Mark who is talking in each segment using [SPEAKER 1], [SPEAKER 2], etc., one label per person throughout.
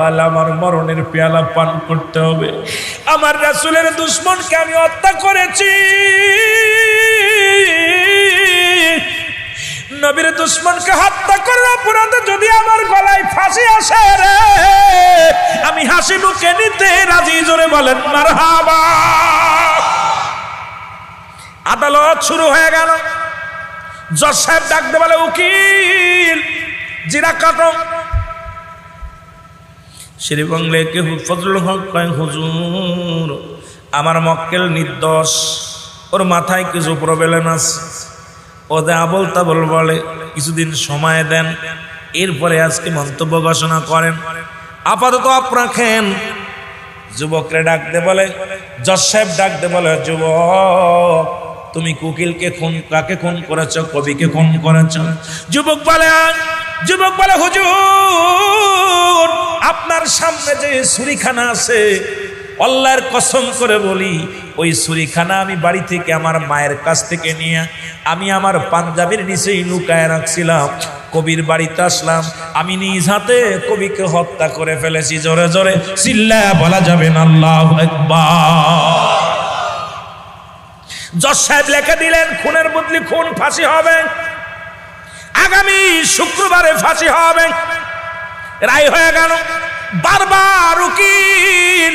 [SPEAKER 1] কাল আমার মরণের পেয়ালা পান করতে হবে। আমার রাসূলের দুশমনকে আমি হত্যা করেছি, নবীর দুশমনকে হত্যা করার অপরাধে যদি আমার গলায় ফাঁসি আসে রে, আমি হাসি মুখে নিতে রাজি। জোরে বলেন মারহাবা। আদালত শুরু হয়ে গেল। জজ সাহেব ডাকতে বলে, উকিল জিরা কাটো। শ্রী বাংলে কে ফজলুল হক কয়, হুজুর আমার মক্কেল নির্দোষ, ওর মাথায় কিছু প্রবলেম আছে, ওদের আবল তাবল বলে, কিছুদিন সময় দেন, এরপরে আজকে মন্তব্য ঘোষণা করেন, আপাতত আপ রাখেন। যুবকরে ডাকতে বলে, জজ সাহেব ডাকতে বলে, যুবক তুমি উকিলকে খুন, কাকে খুন করেছ? কবিকে খুন করেছ। যুবক বলে হুজুর আপনার সামনে যে ছুরিখানা আছে, আল্লাহর কসম করে বলি ওই ছুরিখানা আমি বাড়ি থেকে আমার মায়ের কাছ থেকে নিয়ে আমি আমার পাঞ্জাবির নিচেই লুকায় রাখছিলাম। কবির বাড়িতে আসলাম, আমি নিজ হাতে কবিকে হত্যা করে ফেলেছি। জোরে জোরে চিল্লায়া বলা যাবে না আল্লাহু আকবার। জজ সাহেব লিখে দিলেন, খুনের বদলি খুন, ফাঁসি হবে, আগামী শুক্রবারে ফাঁসি হবে। রায় হয়ে গেল। বারবার উকিল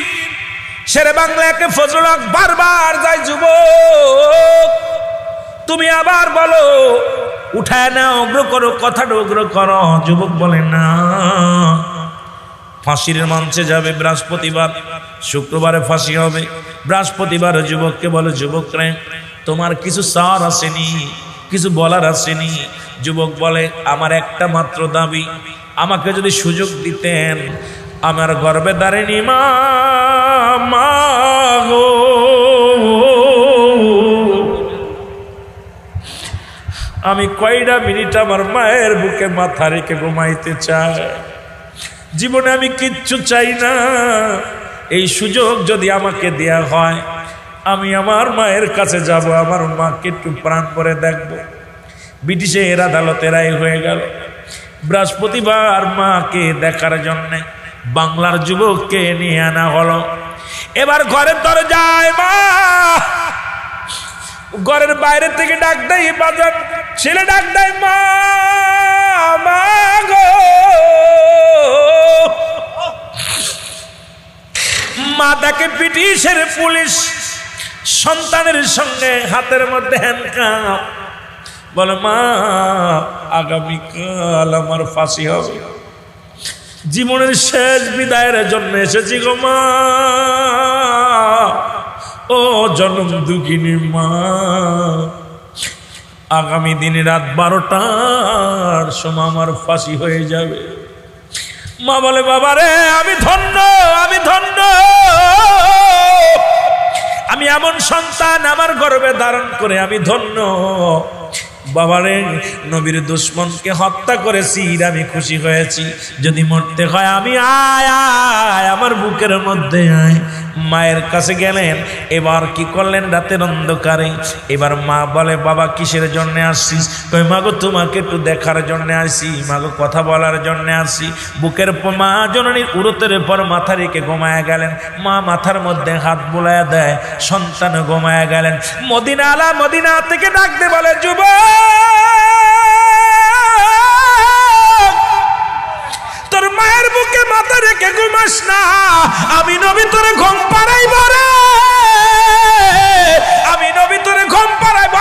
[SPEAKER 1] শেরে বাংলাকে ফজলুল হক বারবার যায়, যুবক তুমি আবার বলো, উঠায় না, উগ্র করো, কথাটা উগ্র করো। যুবক বলে না, ফাঁসির মঞ্চে যাবে বৃহস্পতিবার, শুক্রবারে ফাঁসি হবে। বৃহস্পতিবার যুবককে বলে, যুবক রে তোমার কিছু চাওয়ার আসেনি, কিছু বলার আসেনি? যুবক বলে, আমার একটা মাত্র দাবি, আমাকে যদি সুযোগ দিতেন আমার গর্বে দাঁড়িয়ে মা গো, আমি কয়টা মিনিট আমার মায়ের বুকে মাথা রেখে ঘুমাইতে চাই। জীবনে আমি কিচ্ছু চাই না, এই সুযোগ যদি আমাকে দেয়া হয় আমি আমার মায়ের কাছে যাব, আমার মাকে একটু প্রাণ করে দেখব। ব্রিটিশের আদালতে রায় হয়ে গেল। বৃহস্পতিবার মাকে দেখার জন্য বাংলার যুবককে নিয়ে আনা হলো। এবার ঘরের দরজায় মা, ঘরের বাইরে থেকে ডাক দেয়, বাজার ছেলে ডাক দেয়, মা গো। মা তাকে ব্রিটিশের পুলিশ সন্তানের সঙ্গে হাতের মধ্যে হ্যান্ডকাপ, বলে মা আগামীকাল আমার ফাঁসি হবে, জীবনের শেষ বিদায়ের জন্য এসেছি গো মা, ও জনম দুঃখিনী মা, আগামী দিনে রাত 12টার সময় আমার ফাঁসি হয়ে যাবে। মা বলে, বাবা রে আমি ধন্য, আমি ধন্য, আমি এমন সন্তান আমার গর্ভে ধারণ করে আমি ধন্য। বাবারে নবীর দুশমনকে হত্যা করেছি, আমি খুশি হয়েছি। যদি মরতে হয় আমি আয় আয় আমার বুকের মধ্যে আয়। মায়ের কাছে গেলেন। এবার কি করলেন? রাতের অন্ধকারে এবার মা বলে, বাবা কিসের জন্য আসছিস? কই মাগো তোমাকে একটু দেখার জন্য আসি, মাগো কথা বলার জন্য আসি। বুকের মা জননীর উরতের পর মাথা রেখে ঘুমায়া গেলেন। মা মাথার মধ্যে হাত বুলায়া দেয়, সন্তান ঘুমায়া গেলেন। মদিনা আলা মদিনা থেকে ডাকতে বলে, তোর মায়ের বুকে মাথা রেখে ঘুমাস না, আমি নবী তোরে ঘুম পাড়াইব রে, আমি নবী তোরে ঘুম পাড়াইব,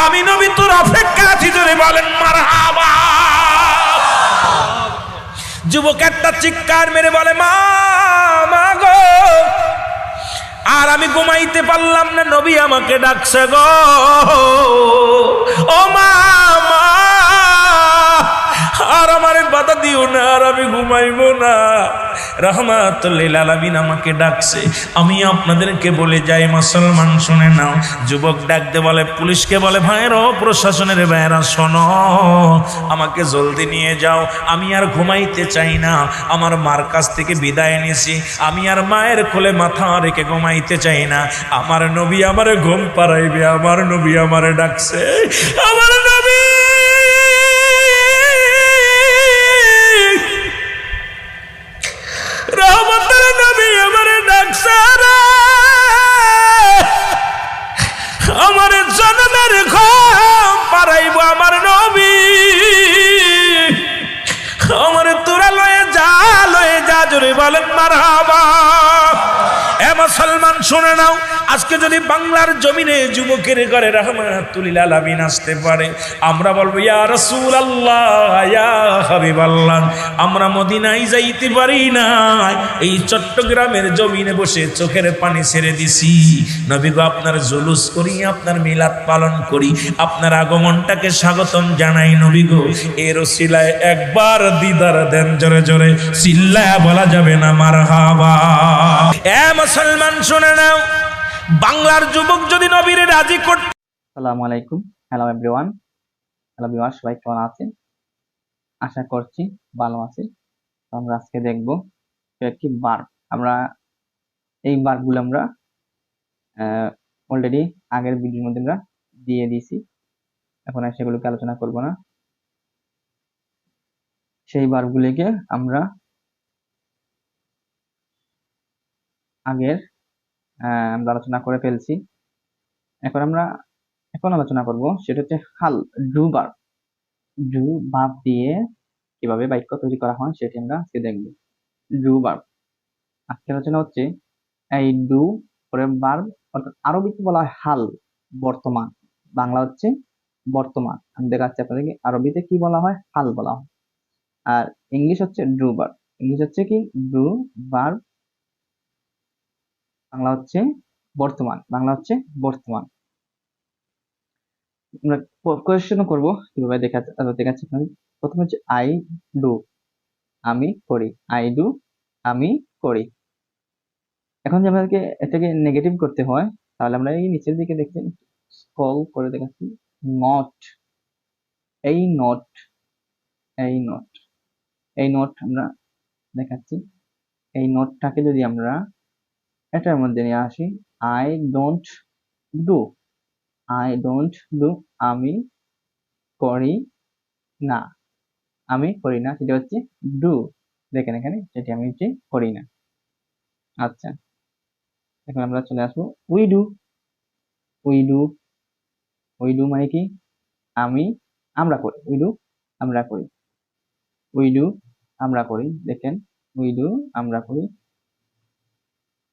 [SPEAKER 1] আমি নবী তোর অপেক্ষা আছি। ধরে বলেন মারহাবা। যুবক একটা চিৎকার মেরে বলে, মা গো। আর আমি ঘুমাইতে পারলাম না, নবী আমাকে ডাকছে গো, ও মা, আর আমার বাধা দিও না, আর আমি ঘুমাইবো না। রাহমাতুল লিল আলামিন আমাকে ডাকছে, আমি আপনাদেরকে বলে যাই, মুসলমান শুনে নাও। যুবক ডাকতে বলে, পুলিশকে বলে, ভাইয়ের প্রশাসনের ভাইয়েরা শোনো, আমাকে জলদি নিয়ে যাও, আমি আর ঘুমাইতে চাই না, আমার মার কাছ থেকে বিদায় নিয়েছি, আমি আর মায়ের কোলে মাথা রেখে ঘুমাইতে চাই না, আমার নবী আমারে ঘুম পাড়াইবে, আমার নবী আমারে ডাকছে, আমার নবী। আমার জন্মের ঘাম পারাইব আমার নবী, আমার তোরা লয়ে যা জোরে বলেন মারহাবা। এ মুসলমান শুনে নাও, আজকে যদি বাংলার জমিনে যুবকের ঘরে রাহমাতুল লিল আলামিন আসতে পারে, আমরা বলবো ইয়া রাসূলুল্লাহ ইয়া হাবিবাল্লাহ। আমরা মদিনায় যাইতে পারি না, এই চট্টগ্রামের জমিনে বসে চোখের পানি ছেড়ে দিছি। নবী গো, আপনার জুলুস করি, আপনার মিলাদ পালন করি, আপনার আগমনটাকে স্বাগতম জানাই। নবী গো, এর ওসিলায় একবার দিদার দেন, জোরে জোরে চিল্লায়া বলা যাবে না মারহাবা। এ মুসলমান শুনে নাও, বাংলার যুবক যদি নবীর রাজি করতে।
[SPEAKER 2] আসসালামু আলাইকুম, হ্যালো এভরিওয়ান, হ্যালো ভিউয়ার্স, সবাই কেমন আছেন? আশা করছি ভালো আছেন। তো আমরা আজকে দেখব কয়েকটি ভার্ব। আমরা এই ভার্বগুলো আমরা অলরেডি আগের ভিডিওর মধ্যে আমরা দিয়ে দিয়েছি, এখন আর সেগুলোকে আলোচনা করব না। সেই ভার্বগুলিকে আমরা আগের আমরা আলোচনা করে ফেলছি। এখন আলোচনা করব সেটা হচ্ছে হাল, ডু ভার্ব। ডু ভার্ব দিয়ে কিভাবে বাক্য তৈরি করা হয় সেটি আমরা আজকে দেখব। ডু ভার্ব, আজকে আলোচনা হচ্ছে এই ডু পরে ভার্ব, অর্থাৎ আরবিতে বলা হয় হাল, বর্তমান। বাংলা হচ্ছে বর্তমান। আমি দেখাচ্ছি আপনাদেরকে আরবিতে কি বলা হয়, হাল বলা হয়। আর ইংলিশ হচ্ছে ডু ভার্ব। ইংলিশ হচ্ছে কি, ডু ভার্ব। বাংলা হচ্ছে বর্তমান। বাংলা হচ্ছে বর্তমান। আমরা কোয়েশ্চেন করব কিভাবে দেখাচ্ছি আপনাদের। প্রথমে হচ্ছে আই ডু, আমি করি। আই ডু, আমি করি। এখন যদি আমাদেরকে এটাকে নেগেটিভ করতে হয়, তাহলে আমরা এই নিচের দিকে দেখছেন স্ক্রল করে দেখাচ্ছি, নট। এই নট, এই নট, এই নট আমরা দেখাচ্ছি। এই নোটটাকে যদি আমরা এটার মধ্যে নিয়ে আসি, I don't do, I don't do, আমি করি না। আমি করি না, সেটা হচ্ছে ডু। দেখেন এখানে, সেটি আমি হচ্ছে করি না। আচ্ছা, এখন আমরা চলে আসবো we do. We do, we do মানে কি, আমরা করি। উই ডু, আমরা করি। উই ডু, আমরা করি। দেখেন, উই ডু, আমরা করি।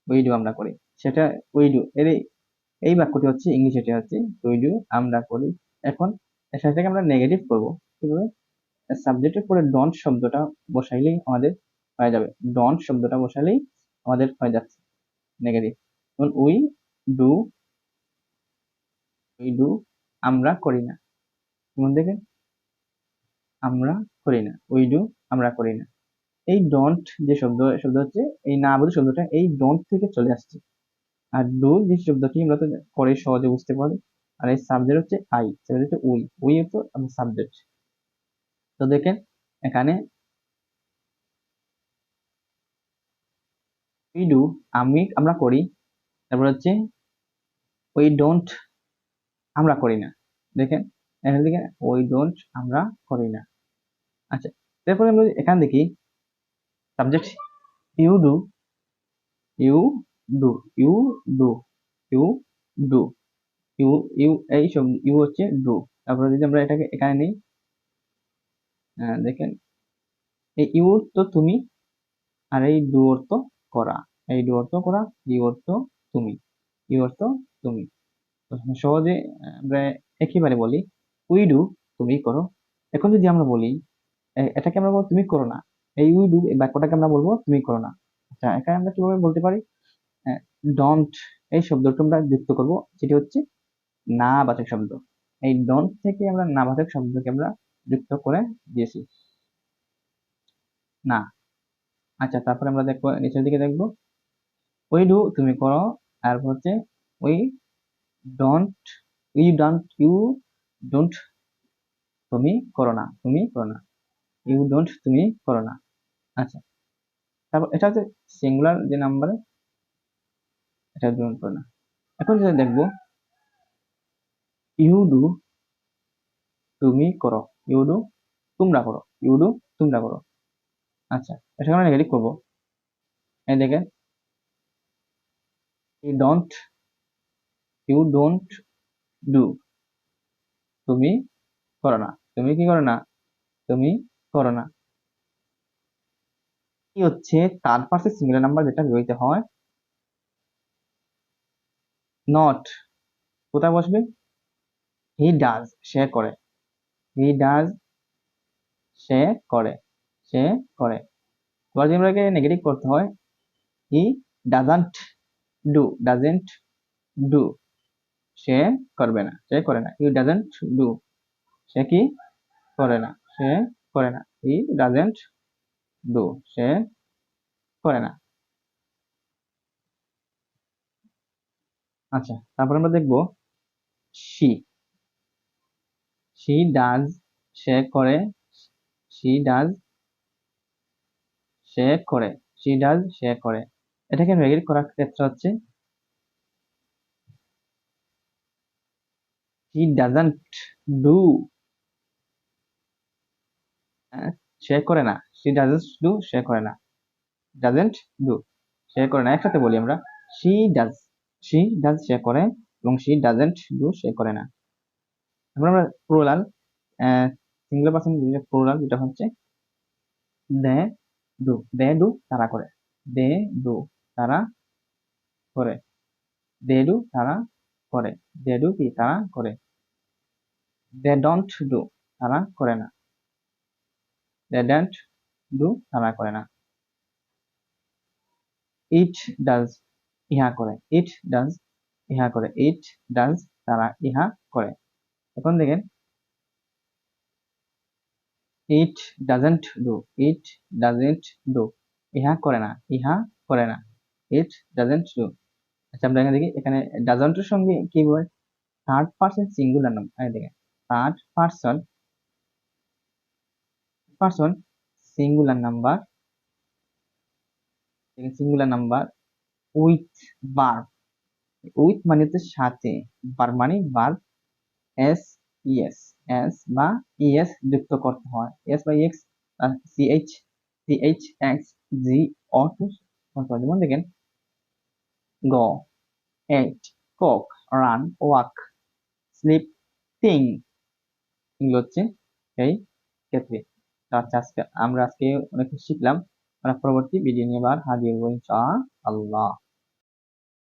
[SPEAKER 2] উই ডু, আমরা করি। সেটা উই ডু এর এই বাক্যটি হচ্ছে ইংলিশ, এটি হচ্ছে উই ডু, আমরা করি। এখন এর সাথে আমরা নেগেটিভ করব কিভাবে, সাবজেক্টের পরে ডন্ট শব্দটা বসাইলেই আমাদের হয়ে যাবে। ডন্ট শব্দটা বসালেই আমাদের হয়ে যাচ্ছে নেগেটিভ। যেমন উই ডু, উই ডু, আমরা করি না। যেমন দেখেন, আমরা করি না। উই ডু, আমরা করি না। এই ডন্ট যে শব্দ হচ্ছে, এই না বোধ শব্দটা এই ডন্ট থেকে চলে আসছে। আর ডু যে শব্দটি আমরা তো পরে সহজে বুঝতে পারি। আর এই সাবজেক্ট হচ্ছে আই, সাবজেক্ট হচ্ছে উই, উই হচ্ছে সাবজেক্ট। তো দেখেন এখানে উই ডু, আমরা করি। তারপর হচ্ছে উই ডোন্ট, আমরা করি না। দেখেন এখানে দেখেন, উই ডোন্ট, আমরা করি না। আচ্ছা, তারপরে আমরা এখানে দেখি subject you do, you do, you do, you do, you you এই শব্দ ইউ হচ্ছে ডু। তারপরে যদি আমরা এটাকে এখানে নিই, দেখেন এই ইউ তো তুমি, আর এই ডু অর্থ করা। এই ডু অর্থ করা, ইউ অর্থ তুমি, ইউ অর্থ তুমি। সহজে আমরা একেবারে বলি উই ডু, তুমি করো। এখন যদি আমরা বলি এটাকে আমরা বলবো তুমি করো না, এই উই ডু এই বাক্যটাকে আমরা বলবো তুমি করো না। আচ্ছা, এখানে আমরা কিভাবে বলতে পারি, ডন্ট এই শব্দটা আমরা যুক্ত করব, যেটি হচ্ছে না বাচক শব্দ। এই ডন্ট থেকে আমরা না বাচক শব্দকে আমরা যুক্ত করে দিয়েছি, না। আচ্ছা, তারপরে আমরা দেখবো নিচের দিকে দেখবো উই ডু, তুমি করো। তারপর হচ্ছে উই ডোন্ট, ইউ ডোন্ট, তুমি করো না, তুমি করো না। ইউ ডোন্ট, তুমি করো না। আচ্ছা, তারপর এটা হচ্ছে সিঙ্গুলার যে নাম্বারে, এটা ডোন্ট করো না। এখন যেটা দেখবো ইউ ডু, তুমি করো। ইউ ডু, তোমরা করো। ইউ ডু, তোমরা করো। আচ্ছা, এটা আমরা নেগেটিভ করবো। এই দেখেন, you don't, you don't, do, তুমি করো না, তুমি কি করো না, তুমি করো না। কি হচ্ছে থার্ড পারসন সিঙ্গুলার নাম্বার যেটা ব্যবহৃত হয়, নট কোথায় বসবে, হি ডাজ সে করে, হি ডাজ সে করে, সে করে। এবার যদি আমরা নেগেটিভ করতে হয়, he doesn't do, doesn't do সে করবে না, সে করে না, হি ডাজেন্ট ডু সে কি করে না, সে করে না, হি ডাজেন্ট ডু সে করে না। আচ্ছা, তারপর আমরা দেখবো শি, শি ডাজ সে করে, শি ডাজ সে করে, শি ডাজ সে করে। এটাকে নেগেটিভ করার ক্ষেত্রে হচ্ছে হি ডাজন্ট ডু, সে করে না, শি ডাজন্ট ডু সে করে না, ডাজেন্ট ডু সে করে না। একসাথে বলি আমরা, শি ডাজ, শি ডাজ সে করে এবং শি ডাজেন্ট ডু সে করে না। তারপর আমরা প্লুরাল, সিঙ্গুলার পার্সন প্লুরাল যেটা হচ্ছে দে ডু, দে ডু তারা করে, দে ডু তারা করে, দে ডু তারা করে, দে ডু কি তারা করে, দে ডোন্ট ডু তারা করে না, দে ডোন্ট ডু তারা করে না। ইট ডাজ ইহা করে, ইট ডাজ ইহা করে, ইট ডাজ তারা ইহা করে। এখন দেখেন it doesn't do, it doesn't do ইহা করে না, ইহা করে না, ইট ডাজেন্ট ডু। আচ্ছা আমরা এখানে দেখি, এখানে ডাজন্টের সঙ্গে কি বলে, থার্ড পারসন সিঙ্গুলার নাম্বার, দেখেন third person person singular number, singular number with verb, with মানে হচ্ছে সাথে, ভার্ব মানে ভার্ব, এস ইএস, এস বা ইএস যুক্ত করতে হয়, এস বা E X, CH, CH X Z O টু করতে হয়। যেমন দেখেন go, eat, cook, run, walk, sleep, think, এগুলো হচ্ছে এই ক্ষেত্রে। তো আচ্ছা আমরা আজকে অনেক কিছু শিখলাম। আমরা পরবর্তী ভিডিও নিয়ে আবার হাজির হবো ইনশাআল্লাহ।